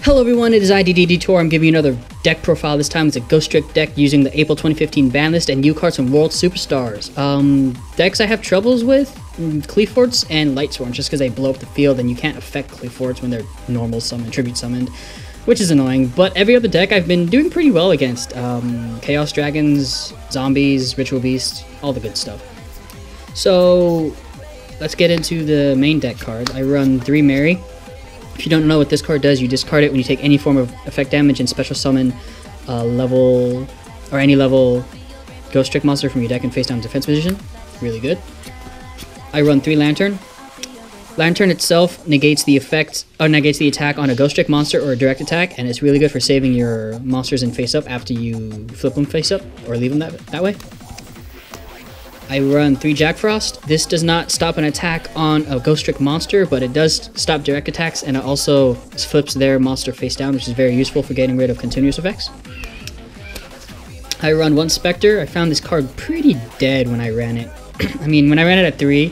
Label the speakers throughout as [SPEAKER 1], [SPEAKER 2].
[SPEAKER 1] Hello everyone, it is D-tor. I'm giving you another deck profile. This time it's a Ghostrick deck using the April 2015 ban list and new cards from World Superstars. Decks I have troubles with, Cleaforts and Lightsworn, just because they blow up the field and you can't affect Cleaforts when they're normal summoned, tribute summoned, which is annoying. But every other deck I've been doing pretty well against. Chaos Dragons, Zombies, Ritual Beasts, all the good stuff. So let's get into the main deck card. I run 3 Mary. If you don't know what this card does, you discard it when you take any form of effect damage and special summon level or any level Ghostrick monster from your deck in face down defense position. Really good. I run 3 Lantern. Lantern itself negates the effect or negates the attack on a Ghostrick monster or a direct attack, and it's really good for saving your monsters in face up after you flip them face up or leave them that way. I run 3 Jackfrost. This does not stop an attack on a Ghostrick monster, but it does stop direct attacks, and it also flips their monster face down, which is very useful for getting rid of continuous effects. I run 1 Specter. I found this card pretty dead when I ran it. I mean, when I ran it at 3,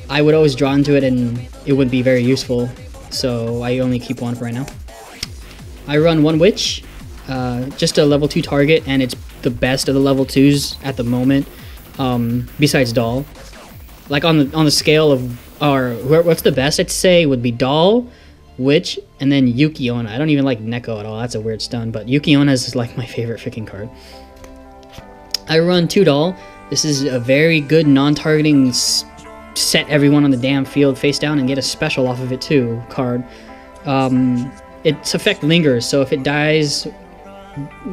[SPEAKER 1] I would always draw into it and it would be very useful, so I only keep 1 for right now. I run 1 Witch. Just a level 2 target, and it's the best of the level 2s at the moment. Besides Doll, like on the scale of what's the best I'd say would be Doll, Witch, and then Yuki-onna. I don't even like Neko at all. That's a weird stun, but Yuki-onna is like my favorite freaking card. I run 2 Doll. This is a very good non-targeting set everyone on the damn field face down and get a special off of it too card. Its effect lingers, so if it dies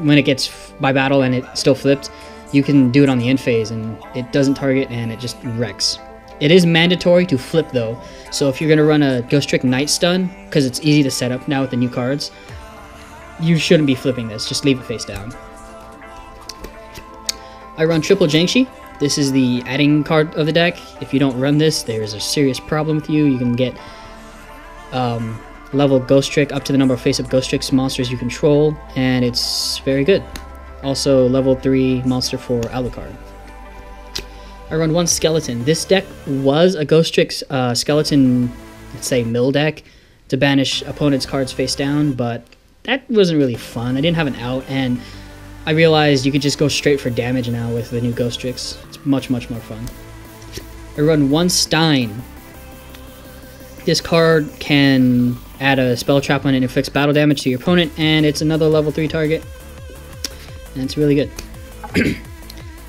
[SPEAKER 1] when it gets by battle and it's still flipped, you can do it on the end phase and it doesn't target and it just wrecks. It is mandatory to flip though, so if you're going to run a Ghostrick Night stun, because it's easy to set up now with the new cards, you shouldn't be flipping this, just leave it face down. I run triple Jiangshi. This is the adding card of the deck. If you don't run this, there's a serious problem with you. You can get level Ghostrick up to the number of face-up Ghostricks monsters you control, and it's very good. Also, level 3 monster for Alucard. I run 1 Skeleton. This deck was a Ghostrick Skeleton, let's say, mill deck to banish opponent's cards face down, but that wasn't really fun. I didn't have an out, and I realized you could just go straight for damage now with the new Ghostricks. It's much, much more fun. I run 1 Stein. This card can add a spell trap on it and inflicts battle damage to your opponent, and it's another level 3 target. And it's really good.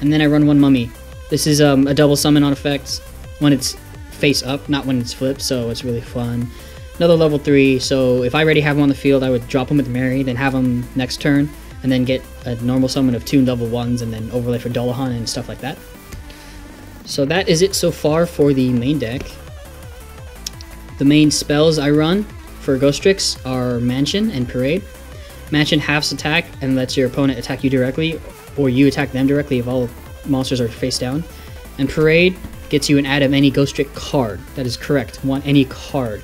[SPEAKER 1] And then I run 1 Mummy. This is a double summon on effects when it's face up, not when it's flipped, so it's really fun. Another level 3, so if I already have him on the field, I would drop him with Mary, then have him next turn, and then get a normal summon of 2 level 1s, and then overlay for Dullahan and stuff like that. So that is it so far for the main deck. The main spells I run for Ghostricks are Mansion and Parade. Mansion halves attack and lets your opponent attack you directly, or you attack them directly if all monsters are face down. And Parade gets you an add of any Ghostrick card. That is correct, any card.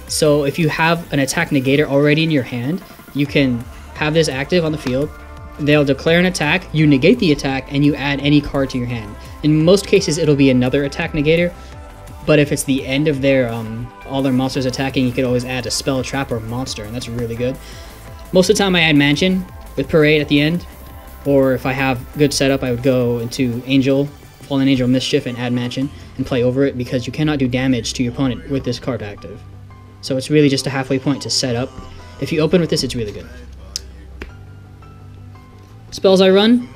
[SPEAKER 1] So if you have an attack negator already in your hand, you can have this active on the field. They'll declare an attack, you negate the attack, and you add any card to your hand. In most cases, it'll be another attack negator, but if it's the end of their all their monsters attacking, you could always add a spell, trap, or monster, and that's really good. Most of the time I add Mansion with Parade at the end, or if I have good setup, I would go into Angel, Fallen Angel, Mischief, and add Mansion, and play over it, because you cannot do damage to your opponent with this card active. So it's really just a halfway point to set up. If you open with this, it's really good. Spells I run,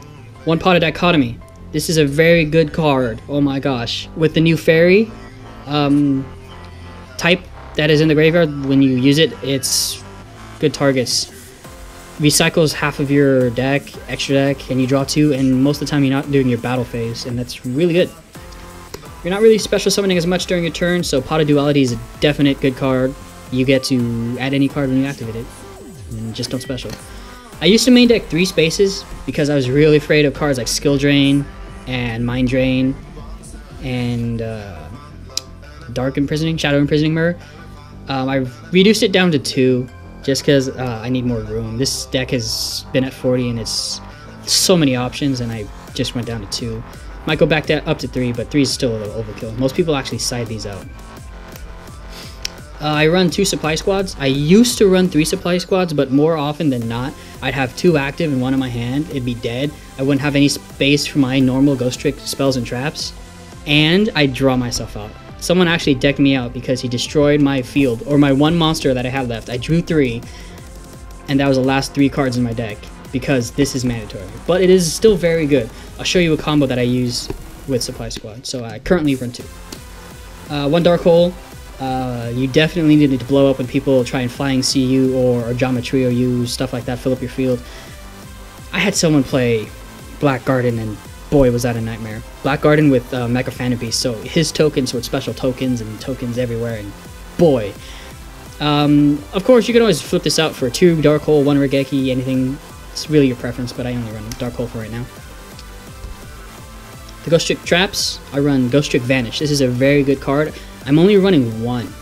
[SPEAKER 1] 1 Pot of Dichotomy. This is a very good card, oh my gosh. With the new fairy type that is in the graveyard, when you use it, it's good targets. Recycles half of your deck, extra deck, and you draw 2, and most of the time you're not doing your battle phase, and that's really good. You're not really special summoning as much during your turn, so Pot of Duality is a definite good card. You get to add any card when you activate it, and just don't special. I used to main deck 3 spaces because I was really afraid of cards like Skill Drain and Mind Drain and Shadow Imprisoning Mirror. I reduced it down to 2. Just because I need more room. This deck has been at 40 and it's so many options, and I just went down to 2. Might go back up to 3, but 3 is still a little overkill. Most people actually side these out. I run 2 supply squads. I used to run 3 supply squads, but more often than not, I'd have 2 active and 1 in my hand. It'd be dead. I wouldn't have any space for my normal Ghostrick spells and traps, and I'd draw myself out. Someone actually decked me out because he destroyed my field, or my 1 monster that I had left. I drew 3, and that was the last 3 cards in my deck, because this is mandatory. But it is still very good. I'll show you a combo that I use with supply squad. So I currently run 2. 1 dark hole. You definitely need to blow up when people try and flying see you or geometry or you, stuff like that, fill up your field. I had someone play Black Garden, and boy was that a nightmare. Black Garden with Mecha Phantom Beast, so his tokens with special tokens and tokens everywhere, and boy. Of course, you can always flip this out for 2 Dark Hole, 1 Regeki, anything. It's really your preference, but I only run Dark Hole for right now. The Ghostrick traps, I run Ghostrick Vanish. This is a very good card. I'm only running 1,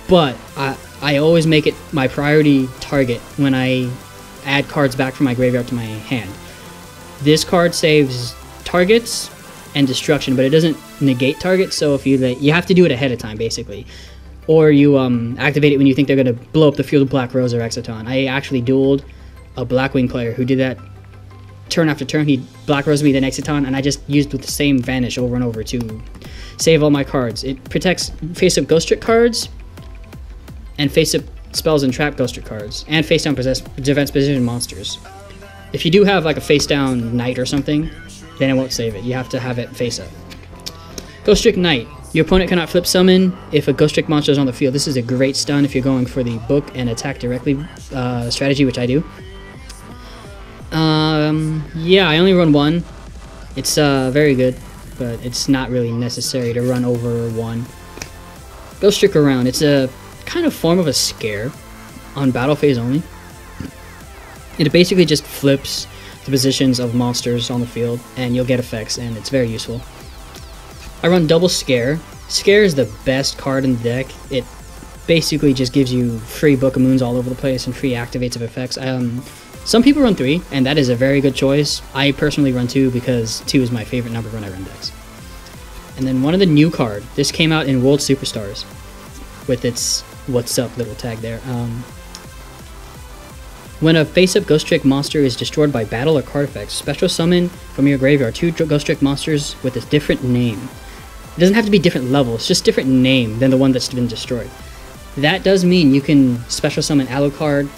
[SPEAKER 1] but I always make it my priority target when I add cards back from my graveyard to my hand. This card saves targets and destruction, but it doesn't negate targets, so if you have to do it ahead of time, basically. Or you activate it when you think they're going to blow up the field with Black Rose or Exciton. I actually dueled a Blackwing player who did that turn after turn. He Black Rose me the Exciton, and I just used with the same Vanish over and over to save all my cards. It protects face-up Ghostrick cards, and face-up spells and trap Ghostrick cards, and face-down defense position monsters. If you do have like a face-down Knight or something, then it won't save it. You have to have it face-up. Ghostrick Night. Your opponent cannot flip summon if a Ghostrick monster is on the field. This is a great stun if you're going for the book and attack directly strategy, which I do. Yeah, I only run 1. It's very good, but it's not really necessary to run over 1. Ghostrick Around. It's a kind of form of a scare on battle phase only. It basically just flips the positions of monsters on the field, and you'll get effects, and it's very useful. I run double Scare. Scare is the best card in the deck. It basically just gives you free Book of Moons all over the place and free activates of effects. Some people run 3, and that is a very good choice. I personally run 2 because 2 is my favorite number when I run decks. And then one of the new card. This came out in World Superstars with its "What's Up" little tag there. When a face-up Ghostrick monster is destroyed by battle or card effects, special summon from your graveyard 2 Ghostrick monsters with a different name. It doesn't have to be different level, it's just different name than the one that's been destroyed. That does mean you can special summon Alucard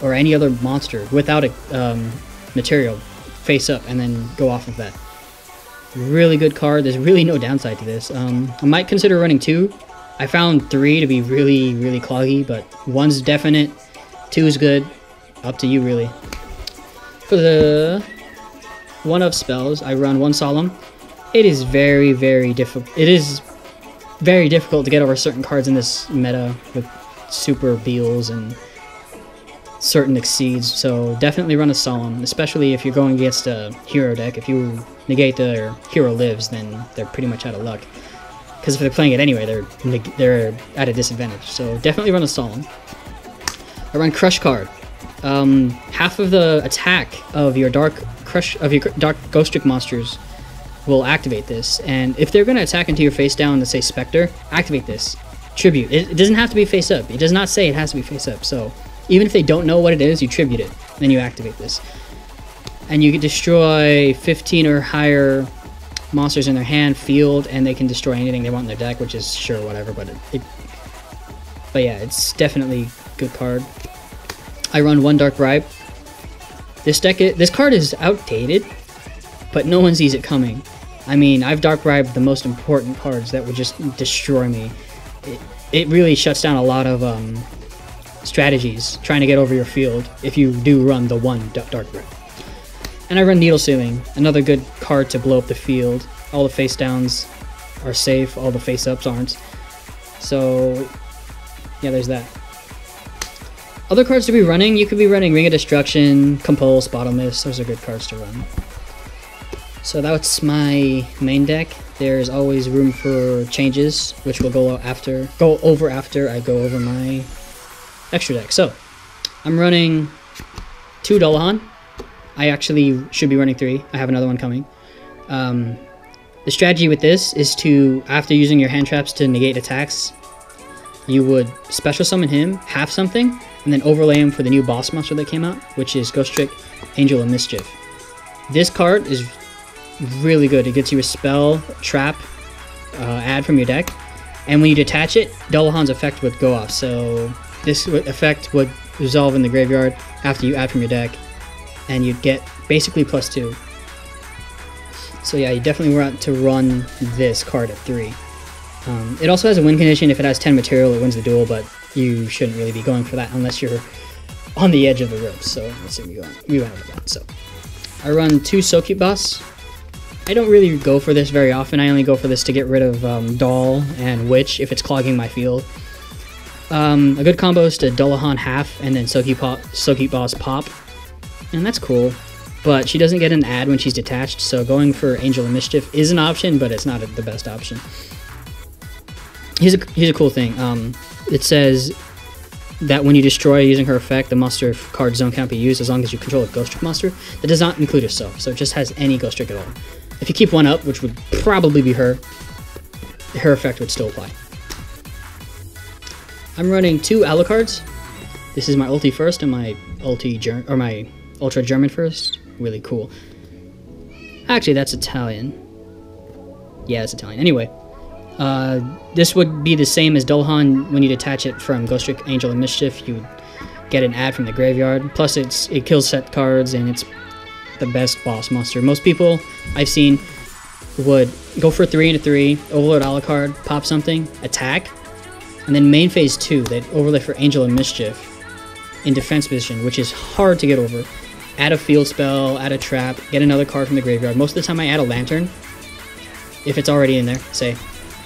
[SPEAKER 1] or any other monster without a material face up and then go off of that. Really good card. There's really no downside to this. I might consider running 2. I found 3 to be really, really cloggy, but 1's definite, 2 is good. Up to you, really. For the 1-of spells, I run 1 Solemn. It is very, very difficult. It is very difficult to get over certain cards in this meta with super Beals and certain exceeds, so definitely run a Solemn, especially if you're going against a hero deck. If you negate their hero lives, then they're pretty much out of luck. Because if they're playing it anyway, they're at a disadvantage. So definitely run a Solemn. I run Crush card. Half of the attack of your dark Ghostrick monsters will activate this, and if they're going to attack into your face down, let's say Specter, activate this. Tribute. It doesn't have to be face up. It does not say it has to be face up, so even if they don't know what it is, you tribute it, then you activate this. And you can destroy 15 or higher monsters in their hand, field, and they can destroy anything they want in their deck, which is sure whatever, but but yeah, it's definitely a good card. I run 1 Dark Bribe. This card is outdated, but no one sees it coming. I mean, I've Dark Bribed the most important cards that would just destroy me. It really shuts down a lot of strategies trying to get over your field if you do run the 1 Dark Bribe. And I run Needle Sealing, another good card to blow up the field. All the face downs are safe, all the face ups aren't. So yeah, there's that. Other cards to be running, you could be running Ring of Destruction, Compulse, Bottomless. Those are good cards to run. So that's my main deck. There's always room for changes, which will go over after I go over my extra deck. So I'm running 2 Dullahan. I actually should be running 3. I have another one coming. The strategy with this is to, after using your hand traps to negate attacks, you would special summon him, half something, and then overlay him for the new boss monster that came out, which is Ghostrick Angel of Mischief. This card is really good. It gets you a spell, trap, add from your deck, and when you detach it, Dullahan's effect would go off. So this effect would resolve in the graveyard after you add from your deck, and you'd get basically +2. So yeah, you definitely want to run this card at 3. It also has a win condition. If it has 10 material, it wins the duel, but you shouldn't really be going for that unless you're on the edge of the ropes. So let's see, we went over that. So I run 2 Socuteboss. I don't really go for this very often. I only go for this to get rid of Doll and Witch if it's clogging my field. A good combo is to Dullahan half and then Socuteboss pop, and that's cool. But she doesn't get an add when she's detached, so going for Angel of Mischief is an option, but it's not the best option. Here's a cool thing. It says that when you destroy using her effect, the monster card zone can't be used as long as you control a Ghostrick monster. That does not include herself, so it just has any Ghostrick at all. If you keep one up, which would probably be her effect would still apply. I'm running 2 Alucards. This is my ulti first and my my Ultra German first. Really cool. Actually, that's Italian. Yeah, it's Italian. Anyway, this would be the same as Dullahan. When you detach it from Ghostrick Angel of Mischief, you get an add from the graveyard. Plus, it kills set cards, and it's the best boss monster. Most people I've seen would go for 3 and a 3, overload Alucard, pop something, attack, and then main phase 2, they'd overlay for Angel of Mischief in defense position, which is hard to get over. Add a field spell, add a trap, get another card from the graveyard. Most of the time I add a Lantern, if it's already in there, say,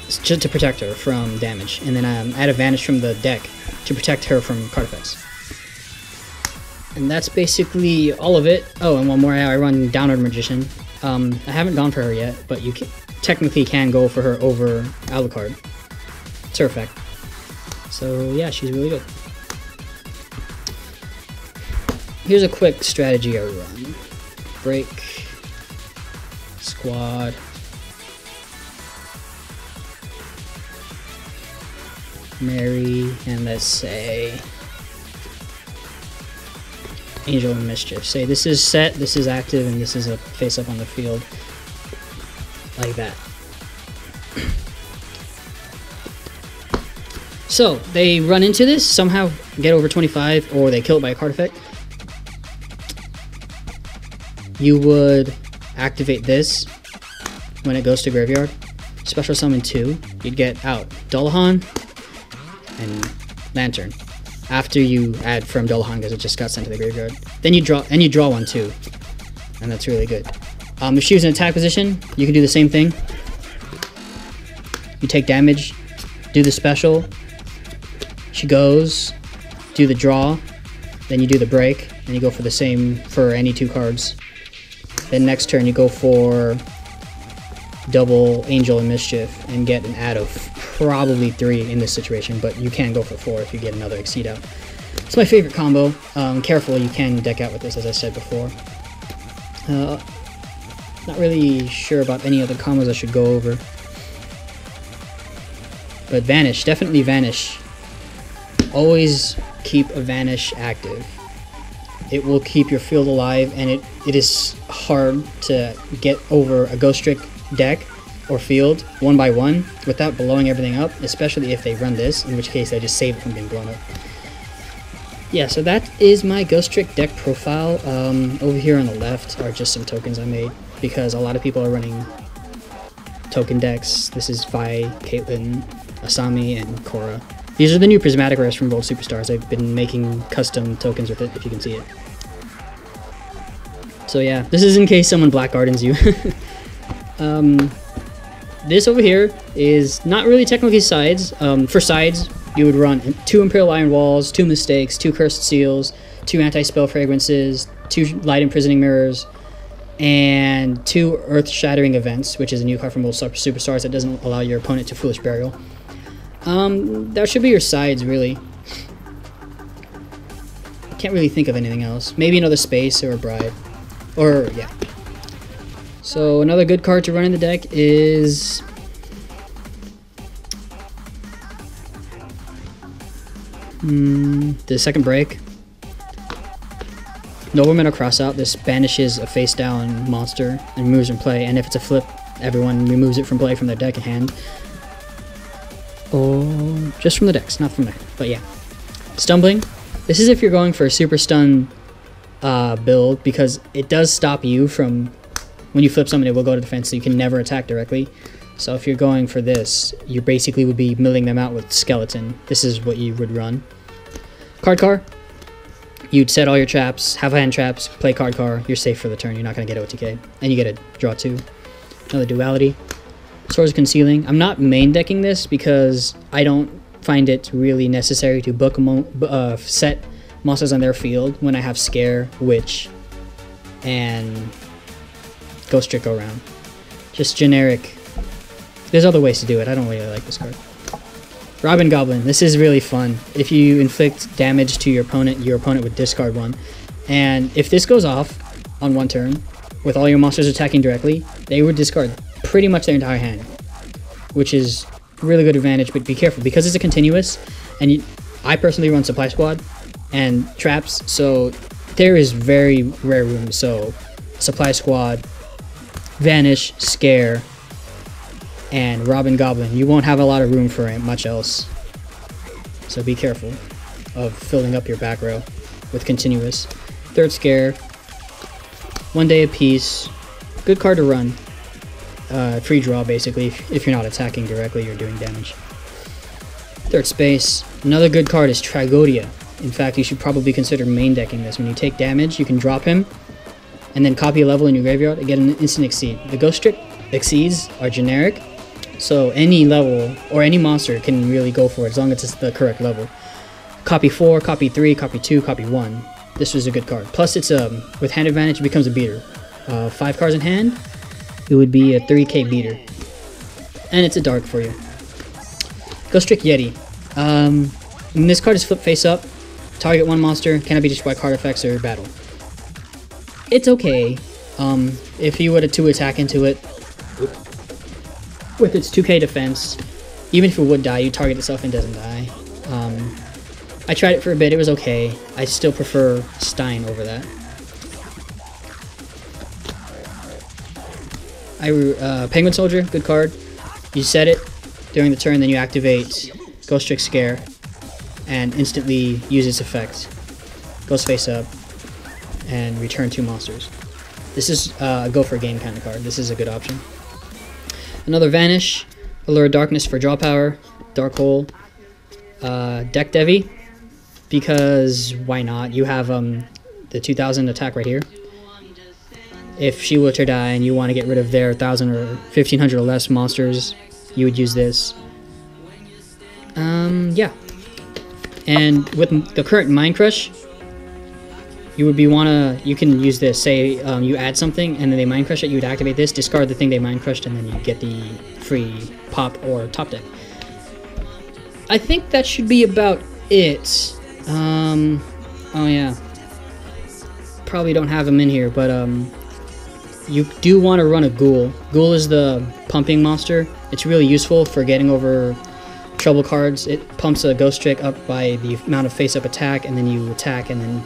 [SPEAKER 1] just to protect her from damage. And then add a Vanish from the deck to protect her from card effects. And that's basically all of it. Oh, and one more, I run Downerd Magician. I haven't gone for her yet, but you technically can go for her over Alucard. It's her effect. So yeah, she's really good. Here's a quick strategy I run. Break, squad, Mary, and let's say Angel of Mischief. Say this is set, this is active, and this is a face up on the field. Like that. So, they run into this, somehow get over 25, or they kill it by a card effect. You would activate this when it goes to graveyard. Special summon 2. You'd get out Dullahan and Lantern. After you add from Dullahan because it just got sent to the graveyard. Then you draw one too. And that's really good. If she was in attack position, you can do the same thing. You take damage, do the special. She goes, do the draw, then you do the break, and you go for the same for any 2 cards. Then next turn you go for double Angel and Mischief and get an add of probably 3 in this situation, but you can go for 4 if you get another Exceed out. It's my favorite combo. Careful, you can deck out with this, as I said before. Not really sure about any other combos I should go over. But Vanish, definitely Vanish. Always keep a Vanish active. It will keep your field alive, and it is hard to get over a Ghostrick deck or field 1 by 1 without blowing everything up, especially if they run this, in which case they just save it from being blown up. Yeah, so that is my Ghostrick deck profile. Over here on the left are just some tokens I made, because a lot of people are running token decks. This is Vi, Caitlyn, Asami, and Korra. These are the new prismatic rares from World Superstars. I've been making custom tokens with it, if you can see it. So yeah, this is in case someone Black Gardens you. This over here is not really technically sides. For sides, you would run 2 Imperial Iron Walls, 2 Mistakes, 2 Cursed Seals, 2 Anti-Spell Fragrances, 2 Light-Imprisoning Mirrors, and 2 Earth-Shattering Events, which is a new card from World Superstars that doesn't allow your opponent to Foolish Burial. That should be your sides, really. Can't really think of anything else. Maybe another Space or a Bribe. Or, yeah. So, another good card to run in the deck is The second break. Nobleman or cross out. This banishes a face down monster and removes from play. And if it's a flip, everyone removes it from play from their deck and hand. Oh, just from the decks, not from there. But yeah. Stumbling. This is if you're going for a super stun build, because it does stop you from, when you flip something, it will go to defense, so you can never attack directly. So if you're going for this, you basically would be milling them out with Skeleton. This is what you would run. Card car. You'd set all your traps, have hand traps, play card car. You're safe for the turn. You're not going to get OTK. And you get a draw 2. Another Duality. Swords Concealing. I'm not main decking this because I don't find it really necessary to book set monsters on their field when I have Scare, Witch, and Ghostrick-Go-Round. Just generic. There's other ways to do it. I don't really like this card. Robin Goblin. This is really fun. If you inflict damage to your opponent would discard one. And if this goes off on one turn, with all your monsters attacking directly, they would discard pretty much their entire hand, which is really good advantage, but be careful, because it's a continuous, and I personally run Supply Squad and traps, so there is very rare room. So Supply Squad, Vanish, Scare, and Robin Goblin, you won't have a lot of room for much else. So be careful of filling up your back row with continuous. Third Scare, 1 day apiece, good card to run. Free draw basically, if you're not attacking directly, you're doing damage. Third space, another good card is Tragodia. In fact, you should probably consider main decking this. When you take damage, you can drop him, and then copy a level in your graveyard and get an instant exceed. The Ghostrick exceeds are generic, so any level or any monster can really go for it as long as it's the correct level. Copy 4, copy 3, copy 2, copy 1. This was a good card. Plus, it's with hand advantage, it becomes a beater. 5 cards in hand, it would be a 3k beater. And it's a dark for you. Ghostrick Yeti. When this card is flipped face up, target one monster, cannot be destroyed by card effects or battle. It's okay. If you were to attack into it with its 2k defense, even if it would die, you target itself and doesn't die. I tried it for a bit, it was okay. I still prefer Stein over that. Penguin Soldier, good card. You set it during the turn, then you activate Ghostrick Scare and instantly use its effect. Goes face up and return 2 monsters. This is a go for a game kind of card. This is a good option. Another Vanish, Allure Darkness for draw power, Dark Hole, Deck Devi, because why not? You have the 2000 attack right here. If she were to die and you want to get rid of their 1000 or 1500 or less monsters, you would use this. Yeah. And with the current Mind Crush, you can use this. Say you add something and then they Mind Crush it, you would activate this, discard the thing they Mind Crushed, and then you get the free pop or top deck. I think that should be about it. Oh yeah. Probably don't have them in here, but you do want to run a Ghoul. Ghoul is the pumping monster. It's really useful for getting over trouble cards. It pumps a Ghostrick up by the amount of face-up attack, and then you attack, and then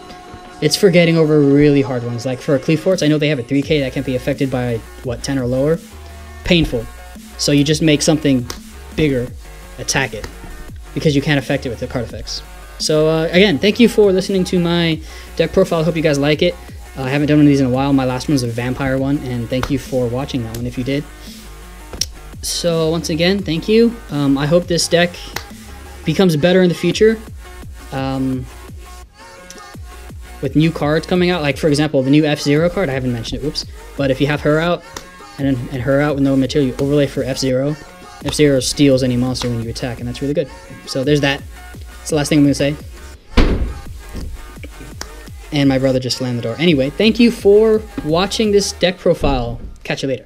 [SPEAKER 1] it's for getting over really hard ones. Like for Cleaforts, I know they have a 3k that can't be affected by, what, 10 or lower? Painful. So you just make something bigger, attack it, because you can't affect it with the card effects. So again, thank you for listening to my deck profile. I hope you guys like it. I haven't done one of these in a while. My last one was a vampire one, and thank you for watching that one if you did. So once again, thank you. I hope this deck becomes better in the future. With new cards coming out, like for example, the new F-Zero card, I haven't mentioned it, whoops. But if you have her out, and her out with no material, you overlay for F-Zero. F-Zero steals any monster when you attack, and that's really good. So there's that. That's the last thing I'm going to say. And my brother just slammed the door. Anyway, thank you for watching this deck profile. Catch you later.